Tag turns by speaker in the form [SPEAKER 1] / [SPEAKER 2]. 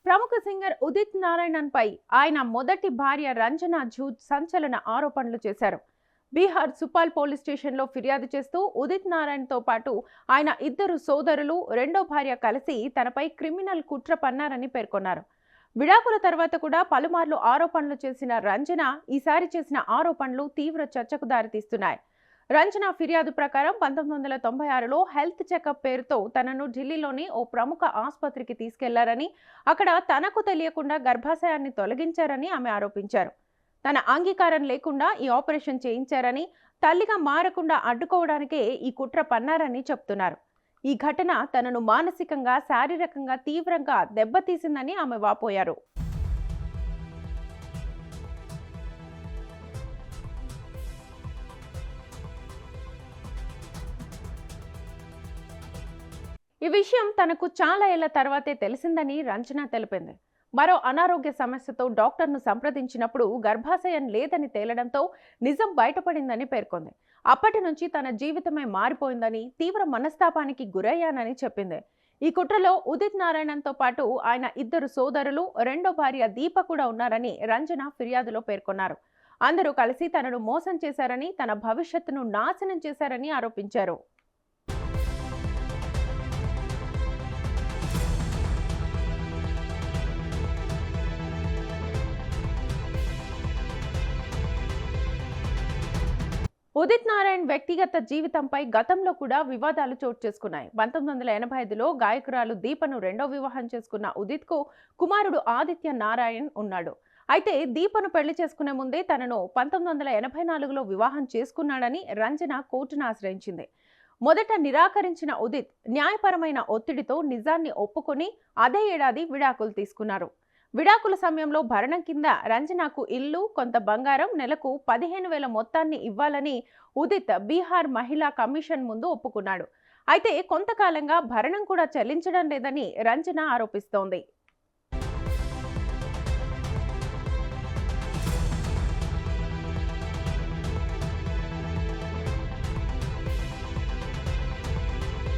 [SPEAKER 1] ప్రముఖ సింగర్ ఉదిత్ నారాయణన్ పై ఆయన మొదటి భార్య రంజనా జూద్ సంచలన ఆరోపణలు చేశారు. బీహార్ సుపాల్ పోలీస్ స్టేషన్లో ఫిర్యాదు చేస్తూ ఉదిత్ నారాయణ్తో పాటు ఆయన ఇద్దరు సోదరులు, రెండో భార్య కలిసి తనపై క్రిమినల్ కుట్ర పన్నారని పేర్కొన్నారు. విడాకుల తర్వాత కూడా పలుమార్లు ఆరోపణలు చేసిన రంజన ఈసారి చేసిన ఆరోపణలు తీవ్ర చర్చకు దారితీస్తున్నాయి. రంజన ఫిర్యాదు ప్రకారం 1996లో హెల్త్ చెకప్ పేరుతో తనను ఢిల్లీలోని ఓ ప్రముఖ ఆసుపత్రికి తీసుకెళ్లారని, అక్కడ తనకు తెలియకుండా గర్భాశయాన్ని తొలగించారని ఆమె ఆరోపించారు. తన అంగీకారం లేకుండా ఈ ఆపరేషన్ చేయించారని, తల్లిగా మారకుండా అడ్డుకోవడానికే ఈ కుట్ర పన్నారని చెప్తున్నారు. ఈ ఘటన తనను మానసికంగా, శారీరకంగా తీవ్రంగా దెబ్బతీసిందని ఆమె వాపోయారు. ఈ విషయం తనకు చాలా ఏళ్ల తర్వాతే తెలిసిందని రంజన తెలిపింది. మరో అనారోగ్య సమస్యతో డాక్టర్ను సంప్రదించినప్పుడు గర్భాశయం లేదని తేలడంతో నిజం బయటపడిందని పేర్కొంది. అప్పటి నుంచి తన జీవితమే మారిపోయిందని, తీవ్ర మనస్తాపానికి గురయ్యానని చెప్పింది. ఈ కుట్రలో ఉదిత్ నారాయణన్తో పాటు ఆయన ఇద్దరు సోదరులు, రెండో భార్య దీప కూడా ఉన్నారని రంజన ఫిర్యాదులో పేర్కొన్నారు. అందరూ కలిసి తనను మోసం చేశారని, తన భవిష్యత్తును నాశనం చేశారని ఆరోపించారు. ఉదిత్ నారాయణ్ వ్యక్తిగత జీవితంపై గతంలో కూడా వివాదాలు చోటు చేసుకున్నాయి. 1985లో గాయకురాలు దీపను రెండో వివాహం చేసుకున్న ఉదిత్కు కుమారుడు ఆదిత్య నారాయణ్ ఉన్నాడు. అయితే దీపను పెళ్లి చేసుకునే ముందే తనను 1984లో వివాహం చేసుకున్నాడని రంజన కోర్టును ఆశ్రయించింది. మొదట నిరాకరించిన ఉదిత్ న్యాయపరమైన ఒత్తిడితో నిజాన్ని ఒప్పుకొని అదే ఏడాది విడాకులు తీసుకున్నారు. విడాకుల సమయంలో భరణం కింద రంజనాకు ఇల్లు, కొంత బంగారం, నెలకు 15,000 మొత్తాన్ని ఇవ్వాలని ఉదిత్ బీహార్ మహిళా కమిషన్ ముందు ఒప్పుకున్నాడు. అయితే కొంతకాలంగా భరణం కూడా చెల్లించడం లేదని రంజన ఆరోపిస్తోంది.